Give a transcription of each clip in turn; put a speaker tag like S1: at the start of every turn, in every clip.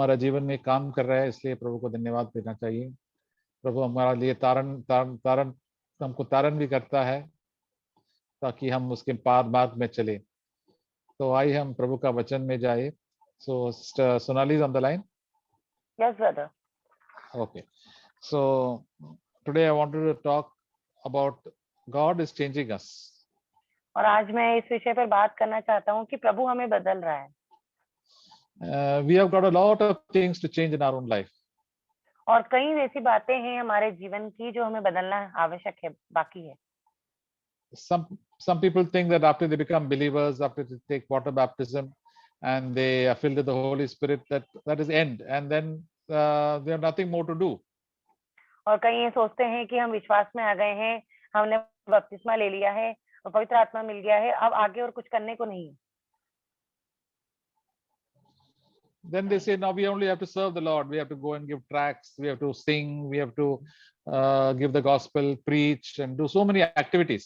S1: हमारा जीवन में काम कर रहा है, इसलिए प्रभु को धन्यवाद देना चाहिए। प्रभु हमारे लिए हमको तारण भी करता है ताकि हम उसके पार मार्ग में चले। तो आइए हम प्रभु का वचन में जाए। So Sonali is on the line.
S2: Yes, brother.
S1: Okay. So today I wanted to talk about God is changing us.
S2: और आज मैं इस विषय पर बात करना चाहता हूँ कि प्रभु हमें बदल रहा है।
S1: We have got a lot of things to change in our own life.
S2: और कई ऐसी बातें हैं हमारे जीवन की जो हमें बदलना आवश्यक है, बाकी है।
S1: Some people think that after they become believers, after they take water baptism and they are filled with the Holy Spirit, that is end, and then they have nothing more to do.
S2: और कई ये सोचते हैं कि हम विश्वास में आ गए हैं, हमने बपतिस्मा ले लिया है और पवित्र आत्मा मिल गया है, अब आगे और कुछ करने को नहीं।
S1: Then they say, now we only have to serve the Lord. We have to go and give tracts. We have to sing. We have to give the gospel, preach, and do so many activities.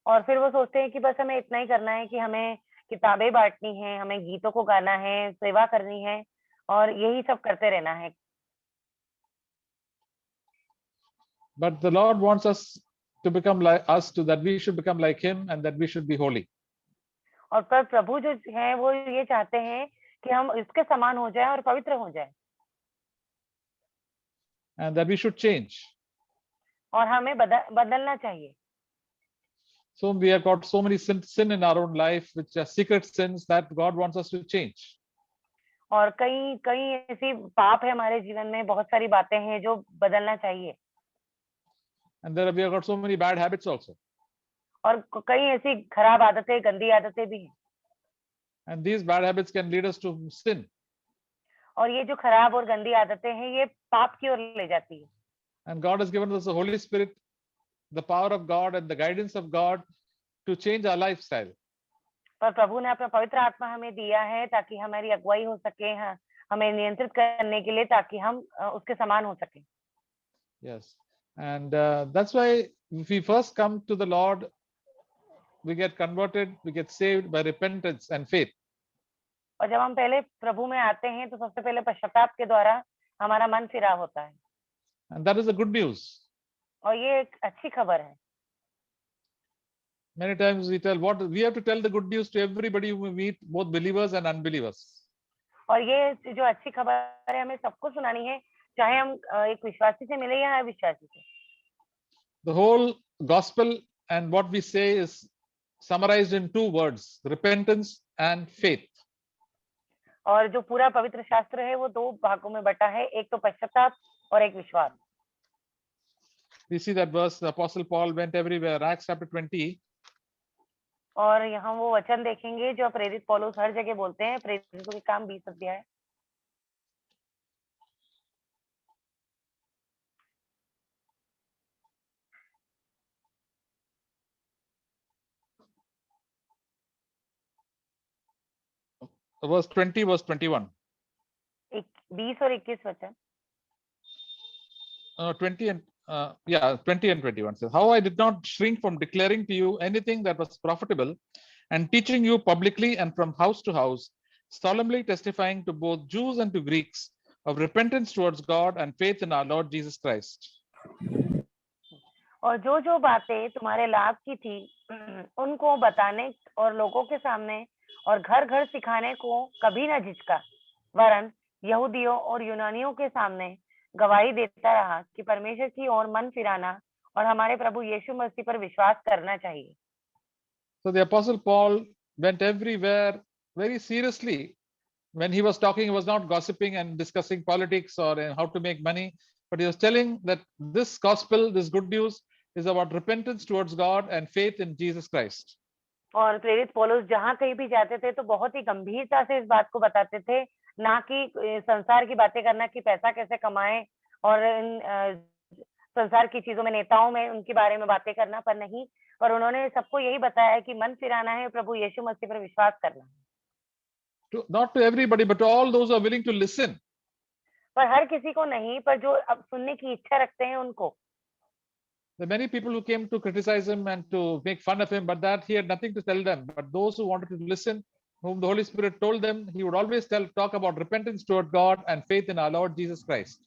S2: और फिर वो सोचते हैं कि बस हमें इतना ही करना है कि हमें किताबें बांटनी है, हमें गीतों को गाना है, सेवा करनी है और यही सब करते रहना है।
S1: But the Lord wants us to become like us, to that we should become like Him, and that we should be holy.
S2: और पर प्रभु जो है वो ये चाहते हैं कि हम इसके समान हो जाए और पवित्र हो जाए।
S1: And that we should change.
S2: और हमें बदलना चाहिए।
S1: So we have got so many sin in our own life, which are secret sins that God wants us to change.
S2: और कई ऐसी पाप है हमारे जीवन में, बहुत सारी बातें हैं जो बदलना चाहिए।
S1: And there we have got so many bad habits also.
S2: और कई ऐसी खराब आदतें, गंदी आदतें भी हैं।
S1: And these bad habits can lead us to sin.
S2: और ये जो खराब और गंदी आदतें हैं ये पाप की ओर ले जाती है।
S1: And God has given us the Holy Spirit, the power of God and the guidance of God to change our lifestyle.
S2: पर प्रभु ने अपना पवित्र आत्मा हमें दिया है ताकि हमारी अगुवाई हो सके, हमें नियंत्रित करने के लिए, ताकि हम उसके समान हो सके।
S1: Yes. And that's why if we first come to the Lord, we get converted, we get saved by repentance and faith.
S2: और जब हम पहले प्रभु में आते हैं तो सबसे पहले पश्चाताप के द्वारा हमारा मन फिरा होता है।
S1: And that is the good news.
S2: और ये एक अच्छी खबर है।
S1: Many times we have to tell the good news to everybody we meet, both believers and unbelievers.
S2: और ये जो अच्छी खबर है हमें सबको सुनानी है, चाहे हम एक विश्वासी से मिले या अविश्वासी से।
S1: The whole gospel and what we say is summarized in two words: repentance and faith.
S2: और जो पूरा पवित्र शास्त्र है वो दो भागों में बटा है, एक तो पश्चाताप और एक विश्वास।
S1: We see that verse, the Apostle Paul went everywhere, Acts chapter 20.
S2: और यहाँ वो वचन देखेंगे जो प्रेरित पौलुस हर जगह बोलते हैं, प्रेरितों के काम 20 अध्याय।
S1: Verse 20, verse 21.
S2: 20 और 21 वचन।
S1: 20 and 21 says, how I did not shrink from declaring to you anything that was profitable and teaching you publicly and from house to house, solemnly testifying to both Jews and to Greeks of repentance towards God and faith in our Lord Jesus Christ.
S2: और जो बातें तुम्हारे लाभ की थी उनको बताने और लोगों के सामने और घर घर सिखाने को कभी न झिझका, वरन यहूदियों और यूनानियों के सामने गवाही देता रहा कि परमेश्वर की ओर मन फिराना और हमारे प्रभु यीशु मसीह पर विश्वास करना चाहिए।
S1: So the Apostle Paul went everywhere very seriously. When he was talking, he was not gossiping and discussing politics or how to make money, but he was telling that this gospel, this good news, is about repentance towards God and faith in Jesus Christ.
S2: और प्रेरित पौलुस जहाँ कहीं भी जाते थे तो बहुत ही गंभीरता से इस बात को बताते थे, ना कि संसार की बातें करना कि पैसा कैसे कमाएं और संसार की चीजों में, नेताओं में उनके बारे में बातें करना, पर नहीं, पर उन्होंने सबको यही बताया कि मन फिराना है, प्रभु यीशु मसीह पर विश्वास करना है।
S1: Not to everybody, but to all those who are willing to listen.
S2: पर हर किसी को नहीं, पर जो अब सुनने की इच्छा रखते हैं उनको।
S1: There are many people who came to criticize him and to make fun of him, but that he had nothing to tell them. But those who wanted to listen, whom the Holy Spirit told them, he would always talk about repentance toward God and faith in our Lord Jesus Christ.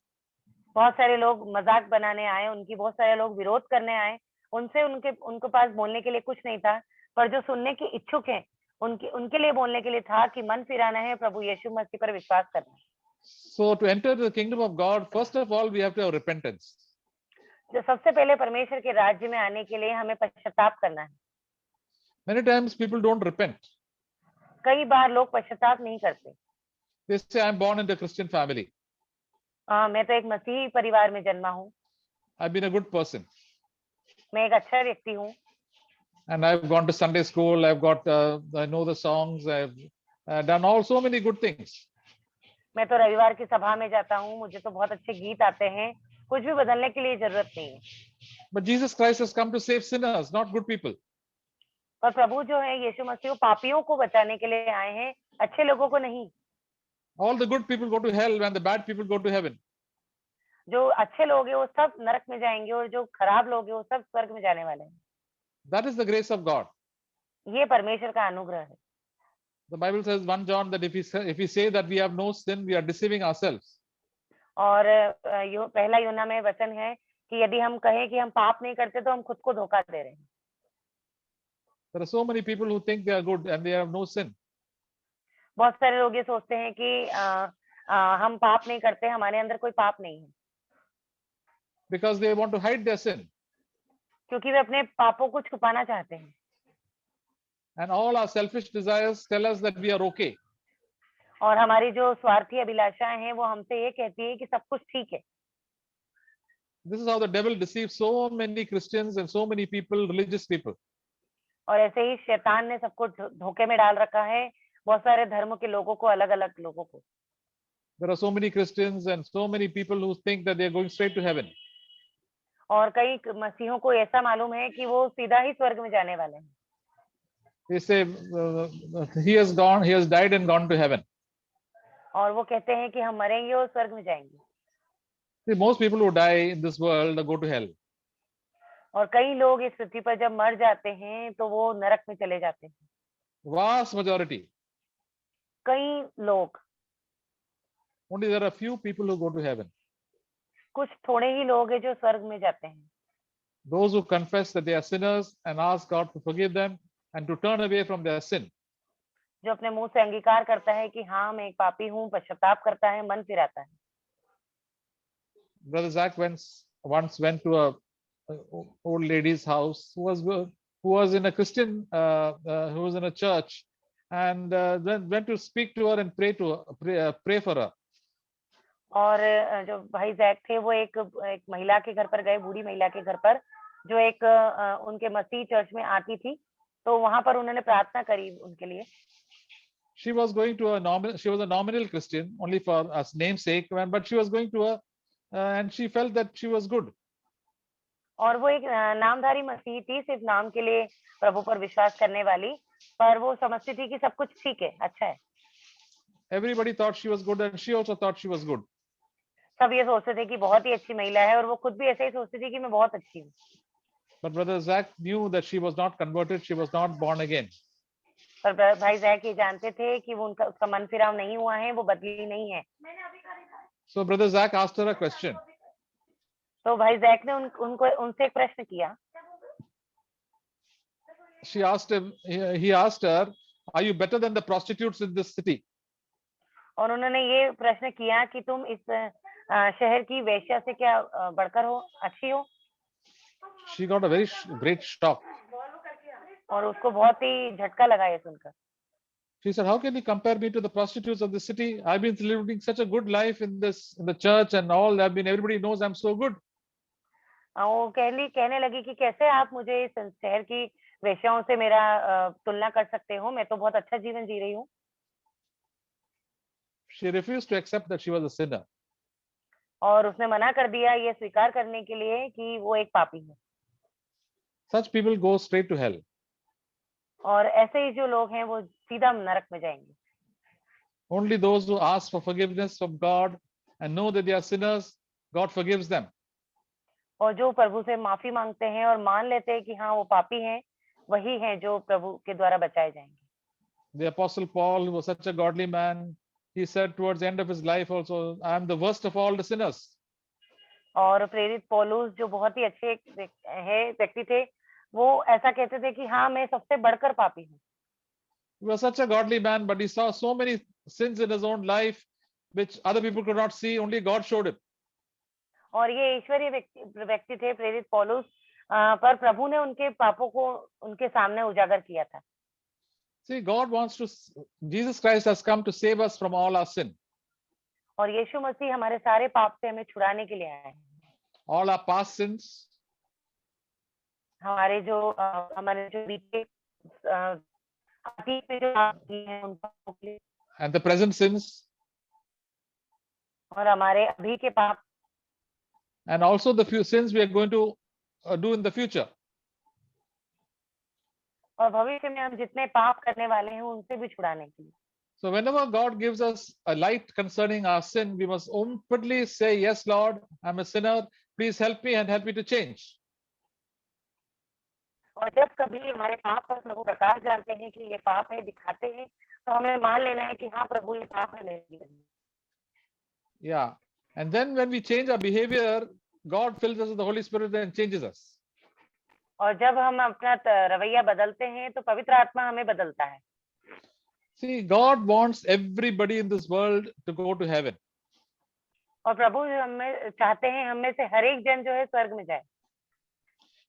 S2: बहुत सारे लोग मजाक बनाने आए, उनकी बहुत सारे लोग विरोध करने आए, उनसे उनके पास बोलने के लिए कुछ नहीं था, पर जो सुनने के इच्छुक हैं उनके लिए बोलने के लिए था कि मन फिराना है, प्रभु यीशु मसीह पर विश्वास करना है।
S1: So to enter the kingdom of God, first of all, we have to have repentance.
S2: जो सबसे पहले परमेश्वर के राज्य में आने के लिए हमें पश्चाताप करना है।
S1: Many times people don't repent.
S2: कई बार लोग पश्चाताप नहीं करते।
S1: They say, I'm born into a Christian family.
S2: मैं तो एक मसीही परिवार में जन्मा हूँ,
S1: I've been a good person.
S2: मैं एक अच्छा व्यक्ति हूँ,
S1: And I've gone to Sunday school. I know the songs. I've done all so many good things.
S2: मैं तो रविवार की सभा में जाता हूँ, मुझे तो बहुत अच्छे गीत आते हैं, कुछ भी बदलने के लिए जरूरत नहीं है।
S1: But Jesus Christ has come to save sinners, not good people.
S2: पर प्रभु जो है यीशु मसीह, वो पापियों को बचाने के लिए आए हैं, अच्छे लोगों को नहीं।
S1: All the good people go to hell and the bad people go to heaven.
S2: जो अच्छे लोग हैं वो सब नरक में जाएंगे और जो खराब लोग हैं वो सब स्वर्ग में जाने वाले हैं।
S1: That is the grace of God.
S2: ये परमेश्वर का अनुग्रह है।
S1: The Bible says 1 John that if we say that we have no sin, we are deceiving ourselves.
S2: और पहला यूहन्ना में वचन है कि यदि हम कहें कि हम पाप नहीं करते तो हम खुद को धोखा दे रहे हैं।
S1: There are so many people who think they are good and they have no sin.
S2: बहुत सारे लोग ये सोचते हैं कि हम पाप नहीं करते, हमारे अंदर कोई पाप नहीं है,
S1: Because they want to hide their sin.
S2: क्योंकि वे अपने पापों को छुपाना चाहते हैं।
S1: And all our selfish desires tell us that we are okay.
S2: और हमारी जो स्वार्थी अभिलाषाएं हैं वो हमसे ये कहती है कि सब कुछ ठीक है।
S1: This is how the devil deceives so many Christians and so many people, religious people.
S2: और ऐसे ही शैतान ने सबको धोखे में डाल रखा है, बहुत सारे धर्म के लोगों को, अलग अलग लोगों को।
S1: There are so many Christians and so many people who think that they are going straight to heaven.
S2: और कई मसीहों को ऐसा मालूम है कि वो सीधा ही स्वर्ग में जाने वाले हैं।
S1: They say he has died and gone to heaven.
S2: और वो कहते हैं कि हम मरेंगे और स्वर्ग में जाएंगे।
S1: See, most people who die in this world go to hell.
S2: और कई लोग इस पृथ्वी पर जब मर जाते हैं तो वो नरक में चले जाते हैं।
S1: Vast majority.
S2: कई लोग,
S1: Only there are few people who go to heaven.
S2: कुछ थोड़े ही लोग हैं जो स्वर्ग में जाते हैं।
S1: Those who confess that they are sinners and ask God to forgive them and to turn away from their sin.
S2: जो अपने मुंह से अंगीकार करता है कि हाँ मैं एक पापी हूँ, पश्चाताप करता है, मन फिराता है।
S1: Brother Zach once went to a old lady's house who was in a Christian, who was in a church, and then went to speak to her and pray for her.
S2: और जो भाई जैक थे वो एक महिला के घर पर गए, बूढ़ी महिला के घर पर, जो एक उनके मसीह चर्च में आती थी, तो वहां पर उन्होंने प्रार्थना करी उनके लिए।
S1: She was a nominal Christian only for as namesake, but she was going to her and she felt that she was good.
S2: और वो एक नामधारी मसीह थी, सिर्फ नाम के लिए प्रभु पर विश्वास करने वाली, पर वो समझती थी कि सब कुछ ठीक है, अच्छा है।
S1: Everybody thought she was good and she also thought she was good.
S2: सब ये सोचते थे कि बहुत ही अच्छी महिला है और वो खुद भी ऐसे ही सोचती थी कि मैं बहुत अच्छी हूँ।
S1: But Brother Zach knew that she was not converted, she was not born again.
S2: पर भाई जैक ये जानते थे कि वो उसका मन फिराव नहीं हुआ है, वो बदली नहीं है।
S1: So Brother Zach asked her a question.
S2: तो भाई जैक ने उनसे एक प्रश्न किया।
S1: He asked her, are you better than the prostitutes in this city?
S2: और उन्होंने ये प्रश्न किया कि तुम इस शहर की वेश्या से क्या बढ़कर हो, अच्छी हो?
S1: She got a very great shock.
S2: और उसको बहुत ही झटका लगा ये सुनकर।
S1: She said, how can you compare me to the prostitutes of the city? I've been living such a good life in the church and all. Everybody knows I'm so good.
S2: वो कहने लगी कि कैसे आप मुझे इस शहर की वेश्याओं से मेरा तुलना कर सकते हो, मैं तो बहुत अच्छा जीवन जी रही हूँ।
S1: She refused to accept that she was a sinner.
S2: और उसने मना कर दिया ये स्वीकार करने के लिए कि वो एक पापी है।
S1: Such people go straight to hell.
S2: और ऐसे ही जो लोग हैं वो सीधा नरक में जाएंगे।
S1: Only those who ask for forgiveness from God and know that they are sinners, God forgives them.
S2: और जो प्रभु से माफी मांगते हैं और मान लेते हैं कि हाँ वो पापी हैं, वही हैं जो प्रभु के द्वारा बचाए जाएंगे।
S1: The Apostle Paul, who was such a godly man, he said towards the end of his life also, I am the worst of all the sinners.
S2: और प्रेरित पौलुस जो बहुत ही अच्छे व्यक्ति थे, वो ऐसा कहते थे कि हाँ, मैं सबसे बढ़कर पापी हूँ।
S1: He was such a godly man, but he saw so many sins in his own life which other people could not see, only God showed him.
S2: और ये ईश्वरीय व्यक्ति थे प्रेरित पौलुस, पर प्रभु ने उनके पापों को उनके सामने उजागर किया था।
S1: See, Jesus Christ has come to save us from all our sin.
S2: और यीशु मसीह हमारे सारे पाप से हमें छुड़ाने के लिए आए हैं।
S1: All our past sins,
S2: हमारे जो बीते अतीत में जो पाप किए हैं उन पापों के लिए,
S1: and the present sins,
S2: और हमारे अभी के पाप,
S1: and also the few sins we are going to do in the future.
S2: और भविष्य में हम जितने पाप करने वाले हैं उनसे भी छुड़ाने के लिए।
S1: So whenever God gives us a light concerning our sin, we must openly say, yes, Lord, I'm a sinner. Please help me and help me to change.
S2: और जब कभी हमारे पाप पर प्रभु प्रकाश डालते हैं कि ये पाप है, दिखाते हैं, तो हमें मान लेना है कि हाँ प्रभु, ये पाप है मेरे लिए।
S1: Yeah. And then when we change our behavior, God fills us with the Holy Spirit and changes us.
S2: और जब हम अपना रवैया बदलते हैं तो पवित्र आत्मा हमें बदलता है।
S1: See, God wants everybody in this world to go to heaven.
S2: और प्रभु हमें चाहते हैं हमें से हर एक जन जो है स्वर्ग में जाए।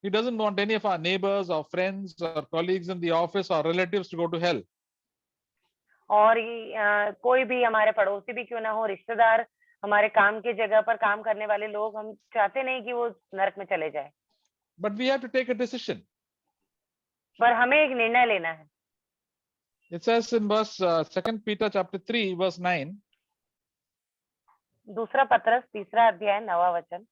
S1: He doesn't want any of our neighbors or friends or colleagues in the office or relatives to go to hell.
S2: और कोई भी हमारे पड़ोसी भी क्यों ना हो, रिश्तेदार, हमारे काम की जगह पर काम करने वाले लोग, हम चाहते नहीं कि वो नरक में चले जाए।
S1: But we have to take a decision.
S2: पर हमें एक निर्णय लेना है।
S1: It says in verse 2 Peter chapter 3 verse 9.
S2: दूसरा पत्रस 3 अध्याय 9वां वचन।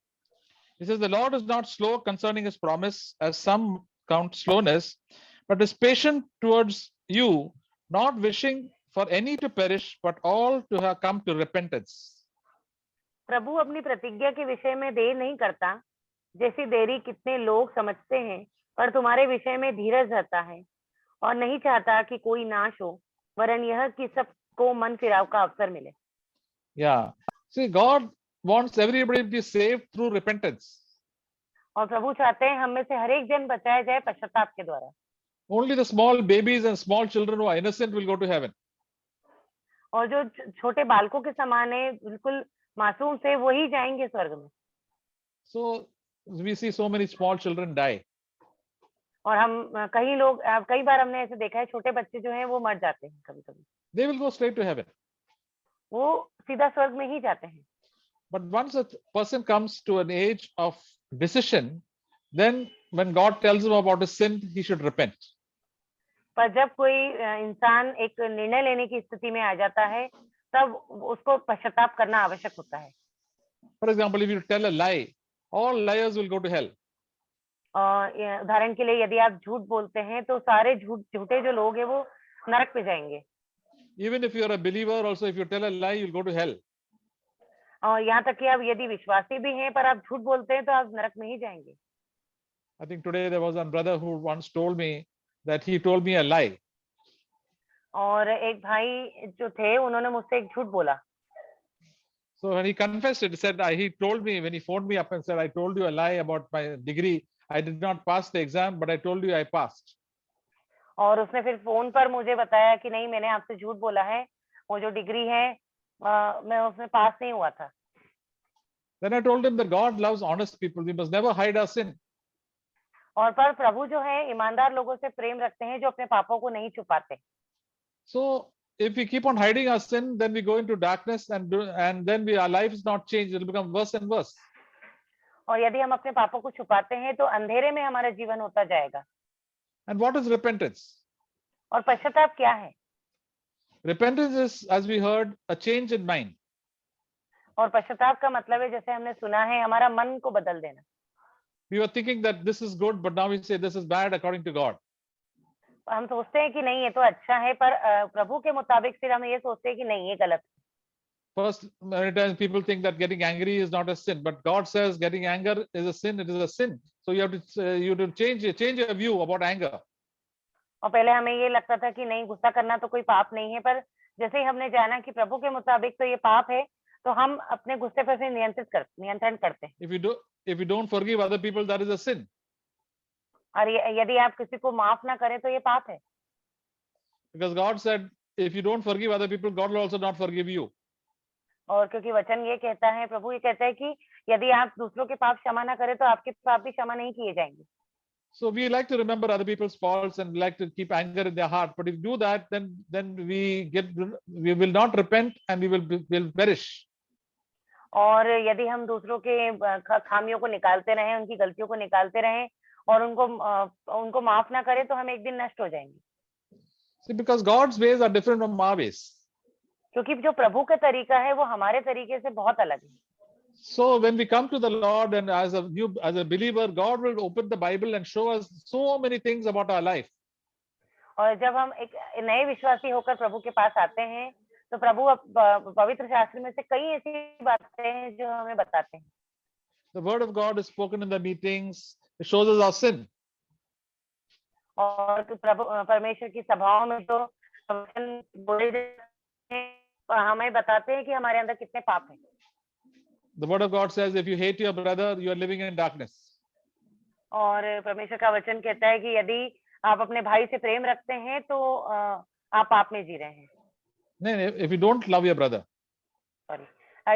S1: It says, the Lord is not slow concerning his promise, as some count slowness, but is patient towards you, not wishing for any to perish, but all to have come to repentance.
S2: प्रभु अपनी प्रतिज्ञा के विषय में देर नहीं करता, जैसी देरी कितने लोग समझते हैं, पर तुम्हारे विषय में धीरज रखता है और नहीं चाहता कि कोई नाश हो, वरन यह कि सबको मन फिराव का अवसर मिले।
S1: Yeah. See, God wants everybody to be saved through repentance.
S2: और प्रभु चाहते हैं हम में से हर एक जन बचाया जाए पश्चाताप के द्वारा।
S1: Only the small babies and small children who are innocent will go to heaven.
S2: और जो छोटे बालकों के समान है, बिल्कुल मासूम से, वही जाएंगे स्वर्ग में।
S1: So we see so many small children die.
S2: और हम कई बार हमने ऐसे देखा है, छोटे बच्चे जो हैं वो मर जाते हैं कभी-कभी।
S1: They will go straight to heaven.
S2: वो सीधा स्वर्ग में ही जाते हैं।
S1: But once a person comes to an age of decision, then when God tells him about his sin, he should repent.
S2: पर जब कोई इंसान एक निर्णय लेने की स्थिति में आ जाता है, तब उसको पश्चाताप करना आवश्यक होता है।
S1: For example, if you tell a lie, all liars will go to hell.
S2: उदाहरण के लिए यदि आप झूठ बोलते हैं तो सारे झूठे जो लोग हैं वो नरक पे जाएंगे।
S1: Even if you are a believer, also if you tell a lie, you'll go to hell.
S2: और यहाँ तक कि आप यदि विश्वासी भी हैं पर आप झूठ बोलते हैं तो आप नरक में ही जाएंगे।
S1: I think today there was one brother who once told me that he told me a lie.
S2: और एक भाई जो थे उन्होंने मुझसे एक झूठ बोला।
S1: So when he confessed it, he said, he told me when he phoned me up and said, I told you a lie about my degree. I did not pass the exam, but I told you I passed.
S2: और उसने फिर phone पर मुझे बताया कि नहीं, मैंने आपसे झूठ बोला है, वो जो डिग्री है मैं उसमें पास नहीं हुआ था।
S1: Then I told him that God loves honest people. We must never hide our sin.
S2: और पर प्रभु जो है ईमानदार लोगों से प्रेम रखते हैं, जो अपने पापों को नहीं छुपाते।
S1: So if we keep on hiding our sin, then we go into darkness and then our life is not changed. It will become worse and worse.
S2: और यदि हम अपने पापों को छुपाते हैं तो अंधेरे में हमारा जीवन होता जाएगा।
S1: And what is repentance?
S2: और पश्चाताप क्या है?
S1: Repentance is, as we heard, a change in mind.
S2: और पश्चाताप का मतलब है, जैसे हमने सुना है, हमारा मन को बदल देना।
S1: We were thinking that this is good, but now we say this is bad according to God.
S2: हम सोचते हैं कि नहीं ये तो अच्छा है, पर प्रभु के मुताबिक फिर हम ये सोचते हैं कि नहीं ये गलत है।
S1: First, many times people think that getting angry is not a sin, but God says getting anger is a sin. It is a sin. So you have to change your view about anger.
S2: और पहले हमें ये लगता था कि नहीं, गुस्सा करना तो कोई पाप नहीं है, पर जैसे ही हमने जाना कि प्रभु के मुताबिक तो ये पाप है, तो हम अपने गुस्से पर से नियंत्रण करते हैं।
S1: If you don't forgive other people, that is a sin.
S2: और यदि आप किसी को माफ ना करें तो ये पाप है,
S1: Because God said, if you don't forgive other people, God will also not forgive you.
S2: और क्योंकि वचन ये कहता है, प्रभु ये कहता है कि यदि आप दूसरों के पाप क्षमा ना करें तो आपके पाप भी क्षमा नहीं किए जाएंगे।
S1: So we like to remember other people's faults and like to keep anger in their heart. But if we do that, then we will not repent and will perish.
S2: और यदि हम दूसरों के खामियों को निकालते रहें, उनकी गलतियों को निकालते रहें और उनको माफ ना करें, तो हम एक दिन नष्ट हो जाएंगे।
S1: See, because God's ways are different from our ways.
S2: क्योंकि जो प्रभु का तरीका है वो हमारे तरीके से बहुत अलग है।
S1: So when we come to the Lord and as a believer, God will open the Bible and show us so many things about our life.
S2: और जब हम एक नए विश्वासी होकर प्रभु के पास आते हैं, तो प्रभु पवित्र शास्त्र में से कई ऐसी बातें हैं जो हमें बताते हैं।
S1: The word of God is spoken in the meetings. It shows us our sin.
S2: और प्रभु परमेश्वर की सभाओं में जो वचन बोले जाते हैं, हमें बताते हैं कि हमारे अंदर कितने पाप हैं।
S1: The word of God says, if you hate your brother, you are living in darkness.
S2: और परमेश्वर का वचन कहता है कि यदि आप अपने भाई से प्रेम रखते हैं तो आप पाप में जी रहे हैं।
S1: No, if you don't love your brother.
S2: Sorry,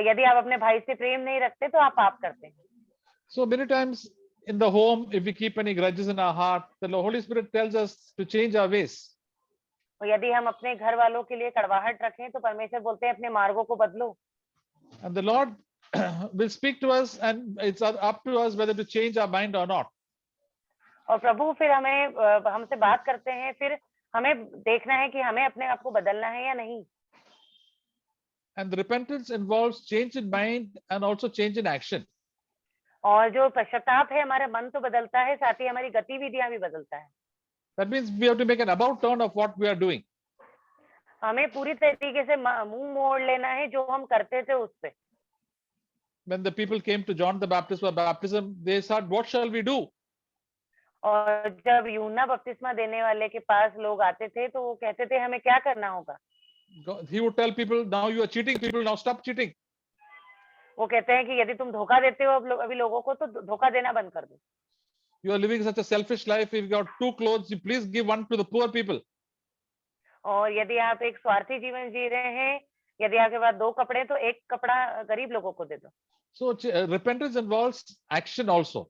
S2: यदि आप अपने भाई से प्रेम नहीं रखते तो आप पाप करते हैं।
S1: So many times in the home, if we keep any grudges in our heart, the Holy Spirit tells us to change our ways.
S2: और यदि हम अपने घर वालों के लिए कड़वाहट रखें तो परमेश्वर बोलते हैं अपने मार्गों को बदलो।
S1: And the Lord will speak to us, and it's up to us whether to change our mind or not.
S2: और प्रभु फिर हमसे बात करते हैं, फिर हमें देखना है कि हमें अपने आप को बदलना है या नहीं।
S1: And the repentance involves change in mind and also change in action.
S2: और जो पश्चाताप है, हमारा मन तो बदलता है, साथ ही हमारी गतिविधियां भी बदलता है।
S1: That means we have to make an about turn of what we are doing.
S2: हमें पूरी तरीके से मुंह मोड़ लेना है जो हम करते थे उस पे।
S1: When the people came to John the Baptist for baptism, they said, "What shall we do?"
S2: और जब यूहन्ना बपतिस्मा देने वाले के पास लोग आते थे तो वो कहते थे हमें क्या करना होगा।
S1: He would tell people, "Now you are cheating people. Now stop cheating."
S2: वो कहते हैं कि यदि तुम धोखा देते हो अभी लोगों को, तो धोखा देना बंद कर दो।
S1: You are living such a selfish life. If you got 2 clothes, you please give one to the poor people.
S2: और यदि आप एक स्वार्थी जीवन जी रहे हैं, यदि आपके पास 2 कपड़े तो 1 कपड़ा गरीब लोगों को दे दो।
S1: So repentance involves action also.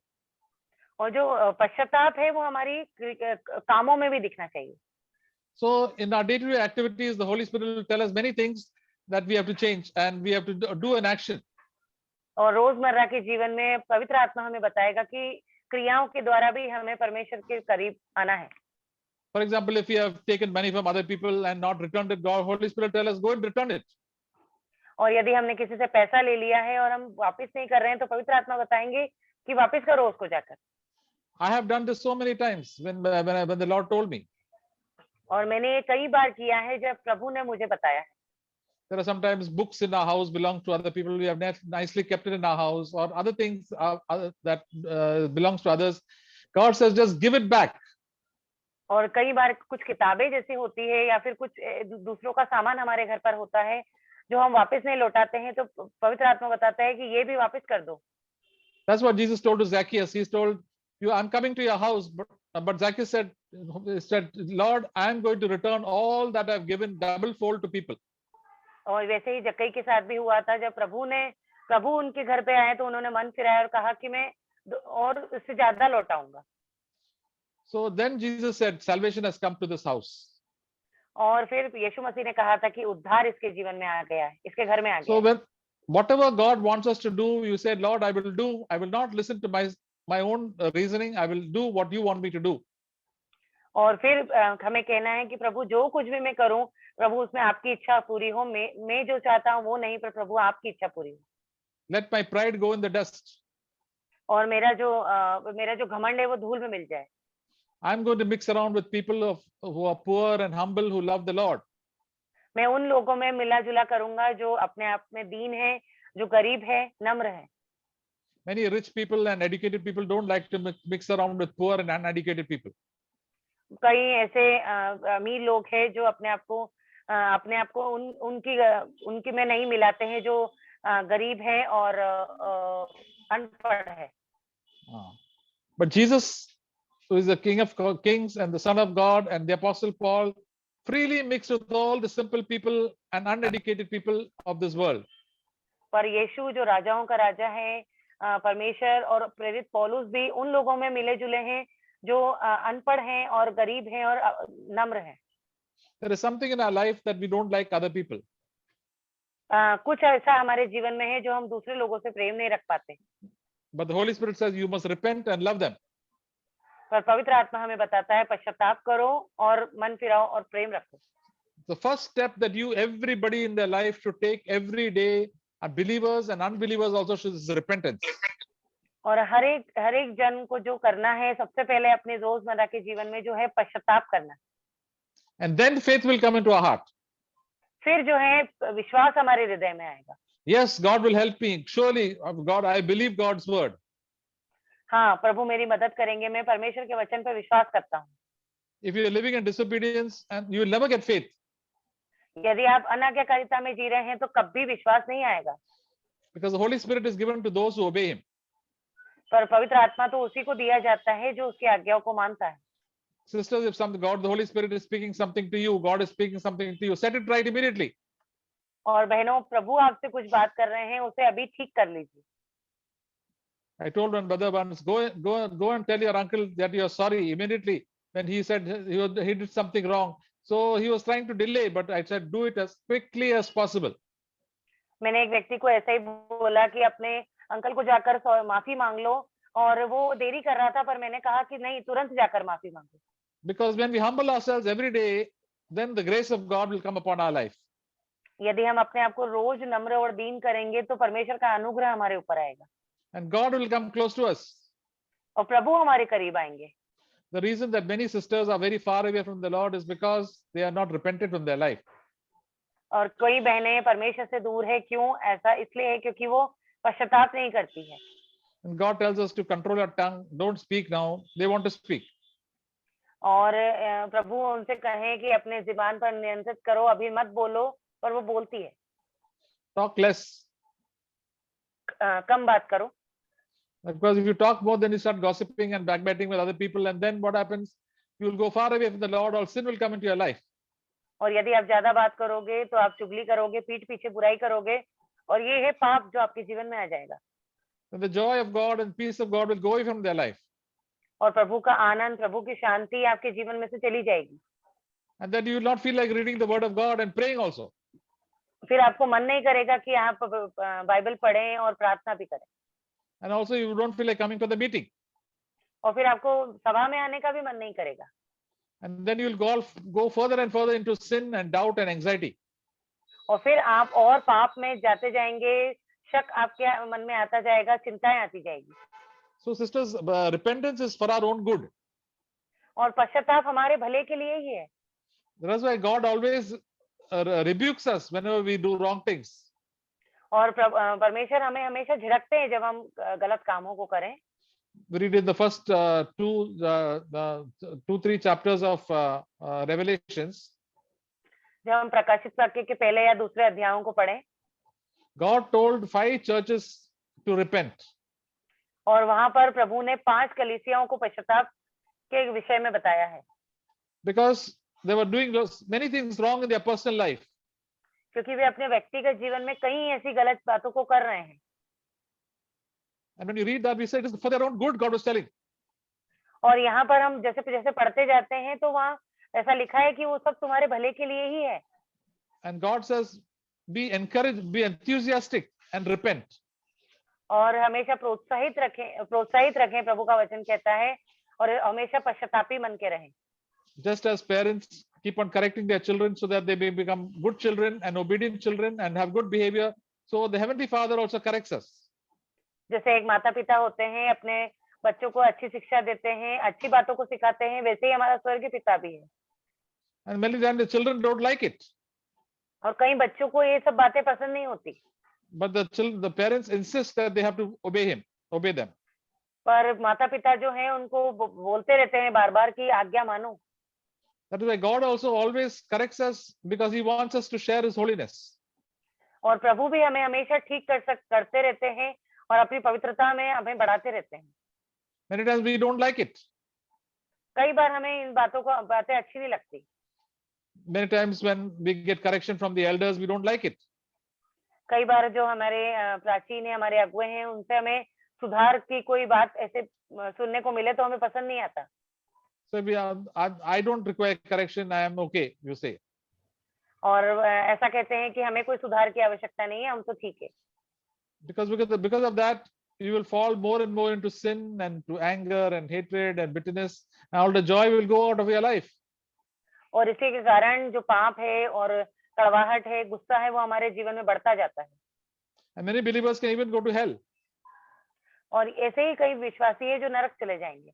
S2: और जो पश्चाताप है वो हमारी कामों में भी दिखना चाहिए।
S1: So in our day-to-day activities, the Holy Spirit will tell us many things that we have to change and we have to do an action.
S2: और रोजमर्रा के जीवन में पवित्र आत्मा हमें बताएगा कि क्रियाओं के द्वारा भी हमें परमेश्वर के करीब आना है।
S1: For example, if we have taken money from other people and not returned it, God, Holy Spirit tell us, go and return it.
S2: और यदि हमने किसी से पैसा ले लिया है और हम वापस नहीं कर रहे हैं, तो पवित्र आत्मा बताएंगे कि वापस करो उसको जाकर।
S1: I have done this so many times when the Lord told me.
S2: और मैंने ये कई बार किया है जब प्रभु ने मुझे बताया है।
S1: There are sometimes books in our house belong to other people. We have nicely kept it in our house, or other things that belongs to others. God says, just give it back.
S2: और कई बार कुछ किताबें जैसी होती है या फिर कुछ दूसरों का सामान हमारे घर पर होता है जो हम वापस नहीं लौटाते हैं, तो पवित्र आत्मा बताता है कि ये भी वापस कर दो।
S1: That's what Jesus told to Zacchaeus. He told you, I'm coming to your house, but Zacchaeus said, Lord, I am going to return all that I've given double fold to people.
S2: और वैसे ही जक्कई के साथ भी हुआ था, जब प्रभु उनके घर पे आए तो उन्होंने मन फिराया और कहा कि मैं और उससे ज्यादा लौटाऊंगा।
S1: So then Jesus said, salvation has come to this house.
S2: और फिर यीशु मसीह ने कहा था कि उद्धार इसके जीवन में आ गया है, इसके घर में आ गया।
S1: So when whatever God wants us to do, you said, Lord, I will do. I will not listen to my own reasoning. I will do what you want me to do.
S2: और फिर हमें कहना है कि प्रभु जो कुछ भी मैं करूं, प्रभु उसमें आपकी इच्छा पूरी हो। मैं जो चाहता हूं वो नहीं, पर प्रभु आपकी इच्छा पूरी हो।
S1: Let my pride go in the dust.
S2: और मेरा जो घमंड है वो धूल में मिल जाए।
S1: I'm going to mix around with people who are poor and humble, who love the Lord.
S2: मैं उन लोगों में मिला जुला करूंगा जो अपने आप में दीन है, जो गरीब है, नम्र है।
S1: Many rich people and educated people don't like to mix around with poor and uneducated people.
S2: कई ऐसे अमीर लोग हैं जो अपने आप को उनकी में नहीं मिलाते हैं, जो गरीब है और अनपढ़ है।
S1: But Jesus, who is the King of Kings and the Son of God, and the Apostle Paul, freely mixed with all the simple people and uneducated people of this world.
S2: पर यीशु जो राजाओं का राजा है, परमेश्वर और प्रेरित पौलुस भी उन लोगों में मिले जुले हैं जो अनपढ़ हैं और गरीब हैं और नम्र हैं।
S1: There is something in our life that we don't like other people.
S2: कुछ ऐसा हमारे जीवन में है जो हम दूसरे लोगों से प्रेम नहीं रख पाते।
S1: But the Holy Spirit says you must repent and love them.
S2: पर पवित्र आत्मा हमें बताता है पश्चाताप करो और मन फिराओ और प्रेम रखो।
S1: The first step that everybody in their life should take every day, and believers and unbelievers also, is repentance.
S2: और हर एक जन को जो करना है, सबसे पहले अपने रोजमर्रा के जीवन में जो है पश्चाताप करना।
S1: And then faith will come into our heart.
S2: फिर जो है विश्वास हमारे हृदय में आएगा।
S1: Yes, God will help me. Surely, God, I believe God's word.
S2: हाँ, प्रभु मेरी मदद करेंगे, मैं परमेश्वर के वचन पर विश्वास करता हूँ।
S1: If you are living in disobedience, and you will never get faith.
S2: यदि आप अनाज्ञाकारिता में जी रहे हैं तो कभी विश्वास नहीं आएगा।
S1: Because the Holy Spirit is given to those who obey Him.
S2: पर पवित्र आत्मा तो उसी को दिया जाता है जो उसकी आज्ञाओं को मानता है।
S1: Sisters, if the Holy Spirit is speaking something to you, God is speaking something to you, set it right immediately.
S2: और बहनों, प्रभु आपसे कुछ बात कर रहे हैं, उसे अभी ठीक कर लीजिए।
S1: I told one brother once, go and tell your uncle that you are sorry immediately when he said he did something wrong. So he was trying to delay, but I said, do it as quickly as possible.
S2: मैंने एक व्यक्ति को ऐसा ही बोला कि अपने uncle को जाकर माफी मांग लो, और वो देरी कर रहा था, पर मैंने कहा कि नहीं, तुरंत जाकर माफी मांगो।
S1: Because when we humble ourselves every day, then the grace of God will come upon our life.
S2: यदि हम अपने आप को रोज नम्र और दीन करेंगे तो परमेश्वर का अनुग्रह हमारे ऊपर आएगा।
S1: And God will come close to us.
S2: और प्रभु हमारे करीब आएंगे।
S1: The reason that many sisters are very far away from the Lord is because they are not repented from their life.
S2: और कई बहनें परमेश्वर से दूर है, क्यों ऐसा? इसलिए है क्योंकि वो पश्चाताप नहीं करती है।
S1: And God tells us to control our tongue. Don't speak now. They want to speak.
S2: और प्रभु उनसे कहे कि अपने जुबान पर नियंत्रित करो, अभी मत बोलो, पर वो बोलती है।
S1: Talk less.
S2: कम बात करो।
S1: Because if you talk more, then you start gossiping and backbiting with other people, and then what happens? You will go far away from the Lord, or sin will come into your life.
S2: और यदि आप ज्यादा बात करोगे तो आप चुगली करोगे, पीठ पीछे बुराई करोगे, और ये है पाप जो आपके जीवन में आ जाएगा।
S1: And the joy of God and peace of God will go away from their life.
S2: और प्रभु का आनंद, प्रभु की शांति आपके जीवन में से चली जाएगी।
S1: And then you will not feel like reading the word of God and praying also.
S2: फिर आपको मन नहीं करेगा कि आप बाइबल पढ़ें और प्रार्थना भी करें।
S1: And also you don't feel like coming for the meeting.
S2: और फिर आपको सभा में आने का भी मन नहीं करेगा।
S1: And then you will go further and further into sin and doubt and anxiety.
S2: और फिर आप और पाप में जाते जाएंगे, शक आपके मन में आता जाएगा, चिंताएं आती जाएगी।
S1: So sisters, repentance is for our own good.
S2: और पश्चाताप हमारे भले के लिए ही है।
S1: That's why God always rebukes us whenever we do wrong things.
S2: और परमेश्वर हमें हमेशा झिड़कते हैं जब हम गलत कामों को करें।
S1: We read in the first 2-3 chapters of Revelations.
S2: जब हम प्रकाशित वाक्य के पहले या दूसरे अध्यायों को पढ़ें,
S1: God told 5 churches to repent.
S2: और वहां पर प्रभु ने 5 कलीसियाओं को पश्चाताप के विषय में बताया है।
S1: Because they were doing many things wrong in their personal life.
S2: क्योंकि वे अपने व्यक्तिगत जीवन में कई ऐसी गलत बातों को कर रहे हैं।
S1: And when you read that, we say it is for their own good, God was telling.
S2: और यहाँ पर हम जैसे जैसे पढ़ते जाते हैं तो वहाँ ऐसा लिखा है कि वो सब तुम्हारे भले के लिए ही है।
S1: And God says, be encouraged, be enthusiastic and repent.
S2: और हमेशा प्रोत्साहित रखें, प्रभु का वचन कहता है, और हमेशा पश्चातापी मन के रहें।
S1: Just as parents keep on correcting their children so that they may become good children and obedient children and have good behavior, so the Heavenly Father also corrects us.
S2: जैसे एक माता पिता होते हैं, अपने बच्चों को अच्छी शिक्षा देते हैं, अच्छी बातों को सिखाते हैं, वैसे ही हमारा स्वर्गीय पिता भी है।
S1: And many times the children don't like it.
S2: और कई बच्चों को ये सब बातें पसंद नहीं होती।
S1: But the parents insist that they have to obey them.
S2: पर माता पिता जो हैं उनको बोलते रहते हैं बार बार कि आज्ञा मानो।
S1: That is why God also always corrects us, because he wants us to share his holiness.
S2: और प्रभु भी हमें हमेशा ठीक करते रहते हैं और अपनी पवित्रता में हमें बढ़ाते रहते हैं।
S1: Many times we don't like it.
S2: कई बार हमें इन बातें अच्छी नहीं लगती।
S1: Many times when we get correction from the elders, we don't like it.
S2: कई बार जो हमारे प्राचीन है, हमारे अगुए हैं, उनसे हमें सुधार की कोई बात ऐसे सुनने को मिले तो हमें पसंद नहीं आता।
S1: So I don't require correction, I am okay, you say.
S2: और ऐसा कहते हैं कि हमें कोई सुधार की आवश्यकता नहीं है, हम तो ठीक है।
S1: Because of that, you will fall more and more into sin and to anger and hatred and bitterness, and all the joy will go out of your life.
S2: और इसी के कारण जो पाप है और कड़वाहट है, गुस्सा है, वो हमारे जीवन में बढ़ता जाता है।
S1: And many believers can even go to hell.
S2: और ऐसे ही कई विश्वासी है जो नरक चले जाएंगे।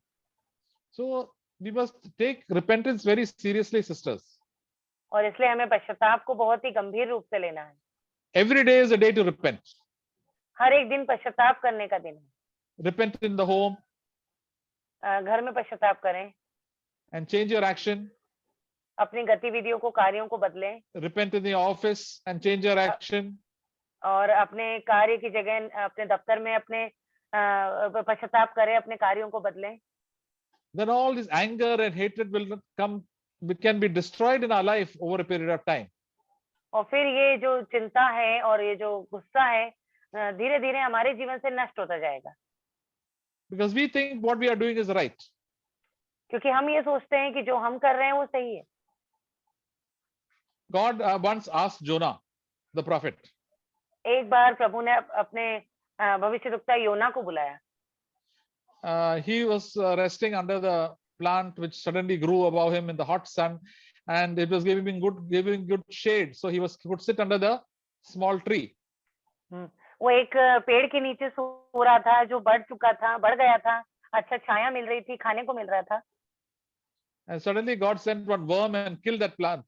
S1: So we must take repentance very seriously, sisters.
S2: और इसलिए हमें पश्चाताप को बहुत ही गंभीर रूप से लेना है।
S1: Every day is a day to repent.
S2: हर एक दिन पश्चाताप करने का दिन है।
S1: Repent in the home.
S2: घर में पश्चाताप करें।
S1: And change your action.
S2: अपनी गतिविधियों को, कार्यों को बदलें।
S1: Repent in the office and change your action.
S2: और अपने कार्य की जगह, अपने दफ्तर में अपने पश्चाताप करें, अपने कार्यों को बदलें।
S1: Then all this anger and hatred will come, can be destroyed in our life over a period of time.
S2: और फिर ये जो चिंता है और ये जो गुस्सा है, धीरे धीरे हमारे जीवन से नष्ट होता जाएगा।
S1: Because we think what we are doing is right.
S2: क्योंकि हम ये सोचते हैं कि जो हम कर रहे हैं वो सही है।
S1: God once asked Jonah, the prophet.
S2: एक बार प्रभु ने अपने भविष्यद्वक्ता योना को बुलाया।
S1: He was resting under the plant which suddenly grew above him in the hot sun, and it was giving good shade, so he could sit under the small tree.
S2: वो एक पेड़ के नीचे सो रहा था जो बढ़ गया था, अच्छा छाया मिल रही थी, खाने को मिल रहा था।
S1: And suddenly God sent one worm and killed that plant.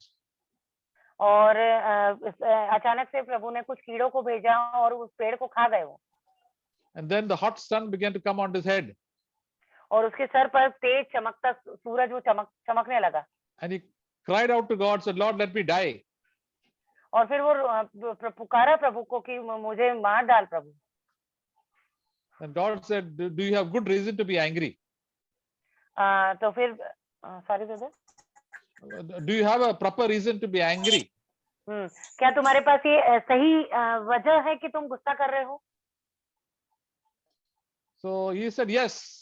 S2: और अचानक से प्रभु ने कुछ कीड़ों को भेजा और उस पेड़ को खा गए वो।
S1: And then the hot sun began to come on his head.
S2: और उसके सर पर तेज चमकता सूरज वो चमकने लगा।
S1: And he cried out to God, said, Lord, let me die.
S2: और फिर वो पुकारा प्रभु को कि मुझे मार डाल प्रभु।
S1: And God said, do you have good reason to be angry?
S2: तो फिर sorry brother,
S1: do you have a proper reason to be angry?
S2: क्या तुम्हारे पास ये सही वजह है कि तुम गुस्सा कर रहे हो?
S1: So he said yes.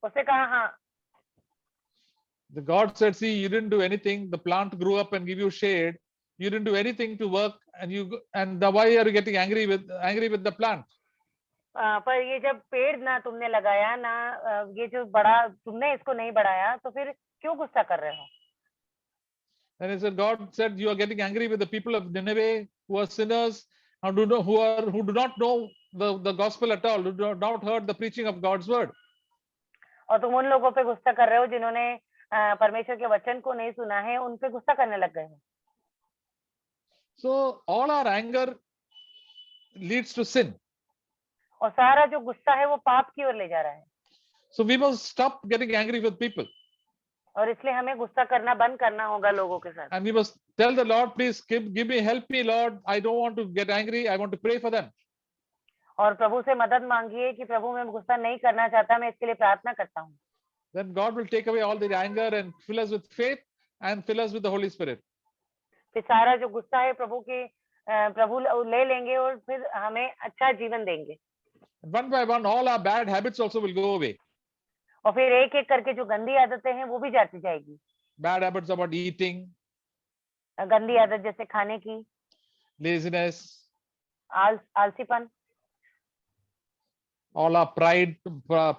S2: उसने कहा हाँ।
S1: The God said, see, you didn't do anything. The plant grew up and give you shade. You didn't do anything to work, and why are you getting angry with the plant?
S2: पर ये जब पेड़ ना तुमने लगाया ना ये जो बड़ा तुमने इसको नहीं बढ़ाया, तो फिर क्यों गुस्सा कर रहे हो?
S1: And he said, God said, you are getting angry with the people of Nineveh who are sinners and who do not know the gospel at all, who do not heard the preaching of God's word.
S2: और तुम उन लोगों पे गुस्सा कर रहे हो जिन्होंने परमेश्वर के वचन को नहीं सुना है, उन पे गुस्सा करने लग गए हो।
S1: So all our anger leads to sin.
S2: और सारा जो गुस्सा है वो पाप की ओर ले जा रहा है।
S1: So we must stop getting angry with people.
S2: और इसलिए हमें गुस्सा करना बंद करना होगा लोगों के साथ।
S1: And we must tell the Lord, please give me, help me, Lord. I don't want to get angry. I want to pray for them.
S2: और प्रभु से मदद मांगिए कि प्रभु मैं गुस्सा नहीं करना चाहता, मैं इसके लिए प्रार्थना करता हूँ।
S1: Then God will take away all the anger and fill us with faith and fill us with the Holy Spirit.
S2: फिर सारा जो गुस्सा है प्रभु ले लेंगे और फिर हमें अच्छा जीवन देंगे।
S1: One by one, all our bad habits also will go away.
S2: और फिर एक एक करके जो गंदी आदतें हैं वो भी जाती जाएगी।
S1: Bad habits about eating,
S2: गंदी आदत जैसे खाने की,
S1: laziness,
S2: आलसीपन,
S1: all our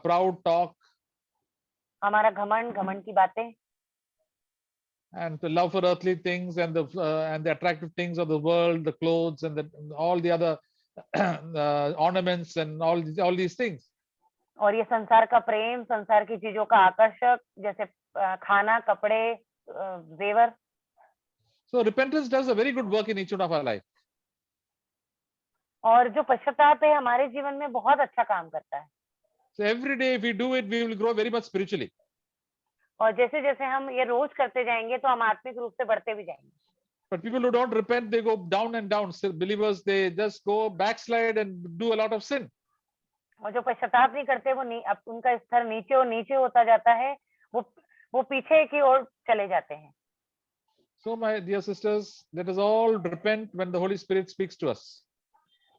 S1: proud talk,
S2: हमारा घमंड की बातें,
S1: and the love for earthly things and the attractive things of the world, the clothes and all the other ornaments and all these things.
S2: और ये संसार का प्रेम, संसार की चीजों का आकर्षक जैसे खाना, कपड़े, जेवर।
S1: So repentance does a very good work in each one of our life.
S2: और जो पश्चाताप है हमारे जीवन में बहुत अच्छा काम करता है।
S1: So every day if we do it, we will grow very much spiritually.
S2: और जैसे जैसे हम ये रोज करते जाएंगे तो हम आत्मिक रूप से बढ़ते भी जाएंगे।
S1: But people who don't repent, they go down and down. So believers, they just go backslide and do a lot of sin.
S2: और जो पश्चाताप नहीं करते वो अब उनका स्तर नीचे और नीचे होता जाता है, वो पीछे की ओर चले जाते हैं।
S1: So my dear sisters, let us all repent when the Holy Spirit speaks to us.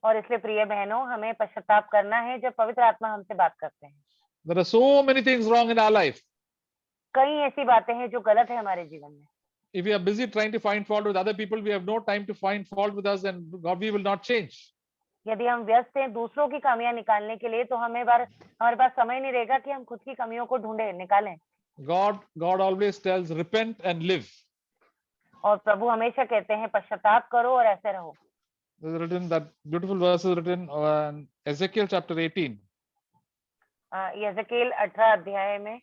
S2: और इसलिए प्रिय बहनों, हमें पश्चाताप करना है जब पवित्र आत्मा हमसे बात करते हैं।
S1: There are so many things wrong in our life.
S2: कई ऐसी बातें हैं जो गलत है हमारे जीवन में।
S1: If we are busy trying to find fault with other people, we have no time to find fault with us, and God, we will not change.
S2: यदि हम व्यस्त हैं दूसरों की कमियां निकालने के लिए, तो हमारे पास समय नहीं रहेगा कि हम खुद की कमियों को ढूंढे निकालें।
S1: God always tells, repent and live.
S2: और प्रभु हमेशा कहते हैं पश्चाताप करो और ऐसे रहो।
S1: There's written that beautiful verse is written in Ezekiel chapter 18.
S2: यहेजकेल 18 अध्याय में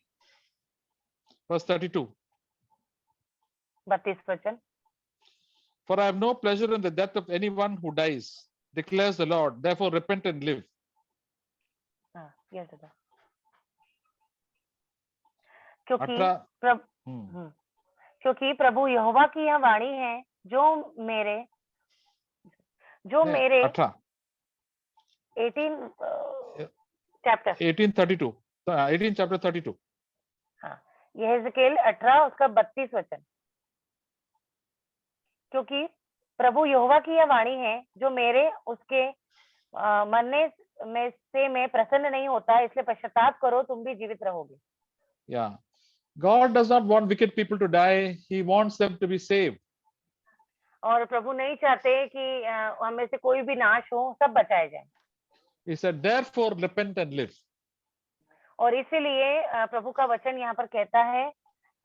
S1: verse 32.
S2: 32 वचन।
S1: For I have no pleasure in the death of anyone who dies, declares the Lord. Therefore repent and live.
S2: क्योंकि प्रभु यहोवा की यह वाणी है जो मेरे
S1: 18 chapter 32.
S2: हाँ, यहेजकेल 18 उसका 32 वचन। क्योंकि प्रभु यहोवा की यह वाणी है जो मेरे उसके मरने में से मैं प्रसन्न नहीं होता, इसलिए पश्चाताप करो तुम भी जीवित रहोगे।
S1: Yeah, God does not want wicked people to die. He wants them to be saved.
S2: और प्रभु नहीं चाहते कि हम में से कोई भी नाश हो, सब बचाए जाएं।
S1: He said, therefore repent and live.
S2: और इसीलिए प्रभु का वचन यहाँ पर कहता है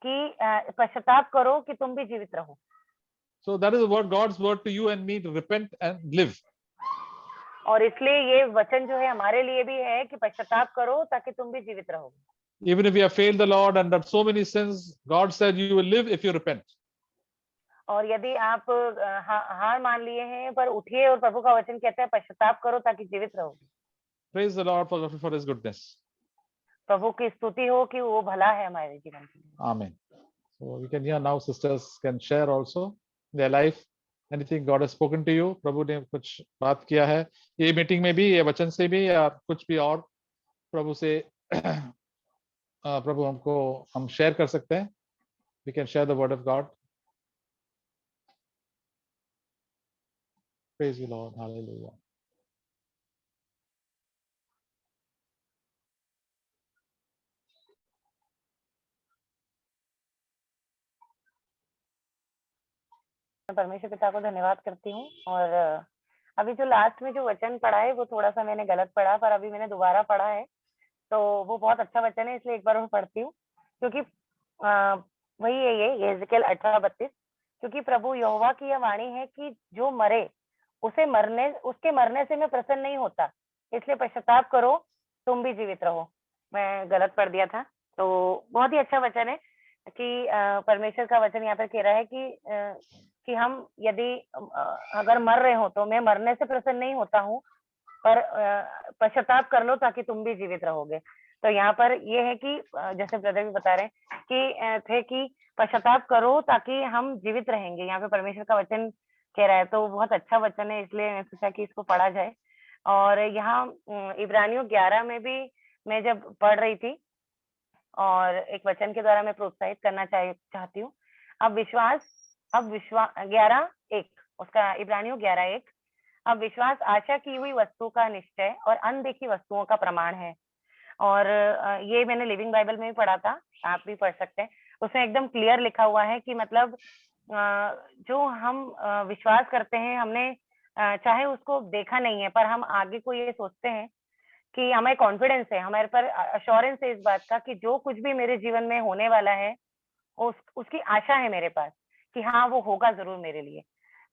S2: कि पश्चाताप करो कि तुम भी जीवित रहो।
S1: So that is the word, God's word to you and me, to repent and live.
S2: और इसलिए ये वचन जो है हमारे लिए भी है कि पश्चाताप करो ताकि तुम भी जीवित रहो।
S1: Even if we have failed the Lord and done so many sins, God said you will live if you repent.
S2: और यदि आप हार मान लिए हैं, पर उठिए, और प्रभु का वचन कहता है पश्चाताप करो ताकि जीवित रहोगे।
S1: Praise the Lord for His goodness.
S2: प्रभु की स्तुति हो कि वो भला है हमारे जीवन में।
S1: Amen. So we can hear now, sisters can share also their life, anything God has spoken to you. प्रभु ने कुछ बात किया है ये मीटिंग में भी, ये वचन से भी, या कुछ भी और प्रभु से प्रभु हम शेयर कर सकते हैं। We can share the word of God. Praise you, Lord. Hallelujah.
S2: मैं परमेश्वर पिता को धन्यवाद करती हूँ। और अभी जो लास्ट में जो वचन पढ़ा है वो थोड़ा सा मैंने गलत पढ़ा, पर अभी मैंने दोबारा पढ़ा है, तो वो बहुत अच्छा वचन है, इसलिए एक बार मैं पढ़ती हूँ। क्योंकि वही है ये यहेजकेल 18:32। क्योंकि प्रभु यहोवा की यह वाणी है कि जो मरे उसके मरने से मैं प्रसन्न नहीं होता, इसलिए पश्चाताप करो तुम भी जीवित रहो। मैं गलत पढ़ दिया था, तो बहुत ही अच्छा वचन है कि परमेश्वर का वचन यहाँ पर कह रहा है कि हम यदि अगर मर रहे हो तो मैं मरने से प्रसन्न नहीं होता हूँ, पर पश्चाताप कर लो ताकि तुम भी जीवित रहोगे। तो यहाँ पर ये है कि जैसे ब्रदर भी बता रहे हैं कि पश्चाताप करो ताकि हम जीवित रहेंगे। यहाँ पे परमेश्वर का वचन कह रहा है, तो बहुत अच्छा वचन है, इसलिए मैं सोचा कि इसको पढ़ा जाए। और यहाँ इब्रानियों 11 में भी मैं जब पढ़ रही थी, और एक वचन के द्वारा मैं प्रोत्साहित करना चाहती हूँ। अब विश्वास 11:1 उसका, इब्रानियों 11:1। अब विश्वास आशा की हुई वस्तु का निश्चय और अनदेखी वस्तुओं का प्रमाण है। और ये मैंने लिविंग बाइबल में भी पढ़ा था, आप भी पढ़ सकते हैं। उसमें एकदम क्लियर लिखा हुआ है कि मतलब जो हम विश्वास करते हैं, हमने चाहे उसको देखा नहीं है, पर हम आगे को ये सोचते हैं कि हमें कॉन्फिडेंस है, हमारे पर अश्योरेंस है इस बात का कि जो कुछ भी मेरे जीवन में होने वाला है उसकी आशा है मेरे पास कि हाँ वो होगा जरूर मेरे लिए।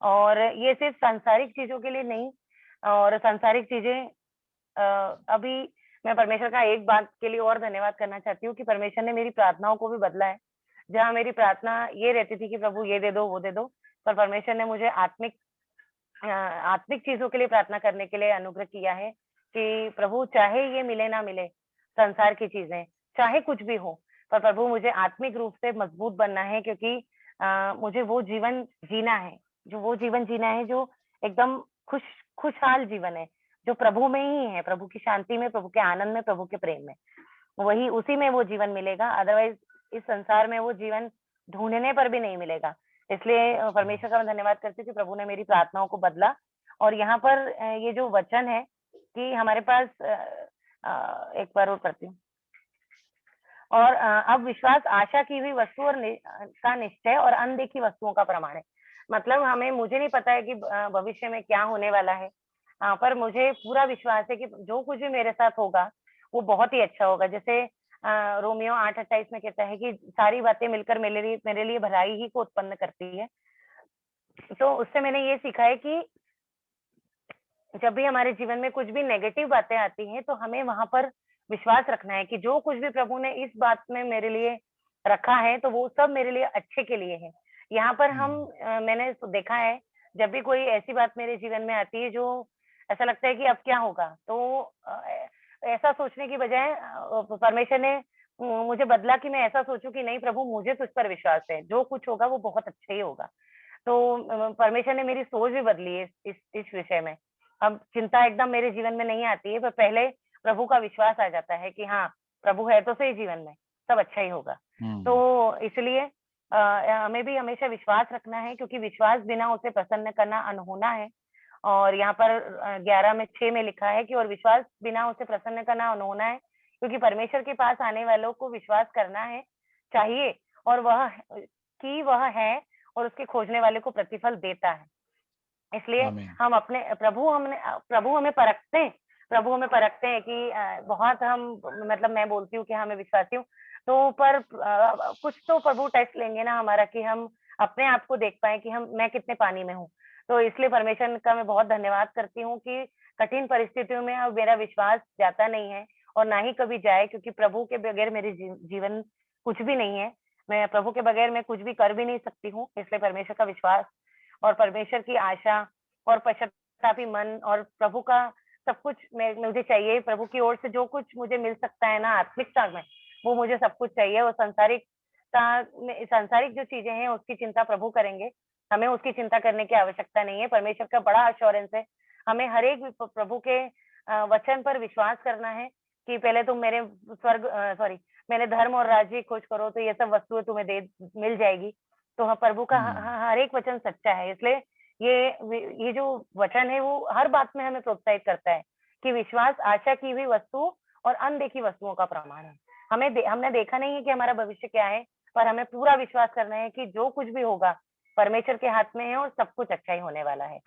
S2: और ये सिर्फ सांसारिक चीजों के लिए नहीं, और सांसारिक चीजें अभी मैं परमेश्वर का एक बात के लिए और धन्यवाद करना चाहती हूँ कि परमेश्वर ने मेरी प्रार्थनाओं को भी बदला है। जहाँ मेरी प्रार्थना ये रहती थी कि प्रभु ये दे दो वो दे दो, पर परमेश्वर ने मुझे आत्मिक चीजों के लिए प्रार्थना करने के लिए अनुग्रह किया है कि प्रभु चाहे ये मिले ना मिले, संसार की चीजें चाहे कुछ भी हो, पर प्रभु मुझे आत्मिक रूप से मजबूत बनना है, क्योंकि मुझे वो जीवन जीना है, वो जीवन जीना है जो एकदम खुशहाल जीवन है, जो प्रभु में ही है, प्रभु की शांति में, प्रभु के आनंद में, प्रभु के प्रेम में। वही उसी में वो जीवन मिलेगा, अदरवाइज इस संसार में वो जीवन ढूंढने पर भी नहीं मिलेगा। इसलिए परमेश्वर का मैं धन्यवाद करती हूँ कि प्रभु ने मेरी प्रार्थनाओं को बदला। और यहाँ पर ये जो वचन है कि हमारे पास एक बार और पढ़ती हूँ। और अब विश्वास आशा की हुई वस्तु और का निश्चय और अनदेखी वस्तुओं का प्रमाण है। मतलब मुझे नहीं पता है कि भविष्य में क्या होने वाला है, पर मुझे पूरा विश्वास है कि जो कुछ भी मेरे साथ होगा वो बहुत ही अच्छा होगा। जैसे रोमियो 8:28 में कहता है कि सारी बातें मिलकर मेरे लिए भलाई ही को उत्पन्न करती है। तो उससे मैंने ये सीखा है कि जब भी हमारे जीवन में कुछ भी नेगेटिव बातें आती हैं, तो हमें वहां पर विश्वास रखना है कि जो कुछ भी प्रभु ने इस बात में मेरे लिए रखा है, तो वो सब मेरे लिए अच्छे के लिए है। यहाँ पर मैंने देखा है, जब भी कोई ऐसी बात मेरे जीवन में आती है जो ऐसा लगता है कि अब क्या होगा, तो ऐसा सोचने की बजाय परमेश्वर ने मुझे बदला कि मैं ऐसा सोचूं कि नहीं प्रभु, मुझे तुझ पर विश्वास है, जो कुछ होगा वो बहुत अच्छा ही होगा। तो परमेश्वर ने मेरी सोच भी बदली है इस विषय में। अब चिंता एकदम मेरे जीवन में नहीं आती है, पर पहले प्रभु का विश्वास आ जाता है कि हाँ, प्रभु है तो सही जीवन में, सब अच्छा ही होगा। तो इसलिए हमें भी हमेशा विश्वास रखना है, क्योंकि विश्वास बिना उसे प्रसन्न करना अनहोना है। और यहाँ पर 11:6 में लिखा है कि और विश्वास बिना उसे प्रसन्न करना अनहोना है, क्योंकि परमेश्वर के पास आने वालों को विश्वास करना है चाहिए, और वह है और उसके खोजने वाले को प्रतिफल देता है। इसलिए हम अपने प्रभु हमें परखते हैं कि बहुत हम, मतलब मैं बोलती हूँ कि हाँ मैं विश्वासी हूँ, तो पर कुछ तो प्रभु टेस्ट लेंगे ना हमारा, कि हम अपने आप को देख पाए कि मैं कितने पानी में हूँ। तो इसलिए परमेश्वर का मैं बहुत धन्यवाद करती हूँ कि कठिन परिस्थितियों में अब मेरा विश्वास जाता नहीं है और ना ही कभी जाए, क्योंकि प्रभु के बगैर मेरे जीवन कुछ भी नहीं है। मैं प्रभु के बगैर मैं कुछ भी कर भी नहीं सकती हूँ। इसलिए परमेश्वर का विश्वास और परमेश्वर की आशा और पश्चातापी मन और प्रभु का सब कुछ मुझे चाहिए। प्रभु की ओर से जो कुछ मुझे मिल सकता है ना आत्मिकता में, वो मुझे सब कुछ चाहिए। और सांसारिक जो चीजें हैं उसकी चिंता प्रभु करेंगे, हमें उसकी चिंता करने की आवश्यकता नहीं है। परमेश्वर का बड़ा अश्योरेंस है, हमें हर एक प्रभु के वचन पर विश्वास करना है कि पहले तुम मेरे धर्म और राज्य की खोज करो, तो ये सब वस्तुएं तुम्हें मिल जाएगी। तो प्रभु का हर एक वचन सच्चा है। इसलिए ये जो वचन है वो हर बात में हमें प्रोत्साहित करता है कि विश्वास आशा की हुई वस्तु और अनदेखी वस्तुओं का प्रमाण है। हमने देखा नहीं है कि हमारा भविष्य क्या है, पर हमें पूरा विश्वास करना है कि जो कुछ भी होगा परमेश्वर के हाथ में है और सब कुछ अच्छा ही होने वाला है।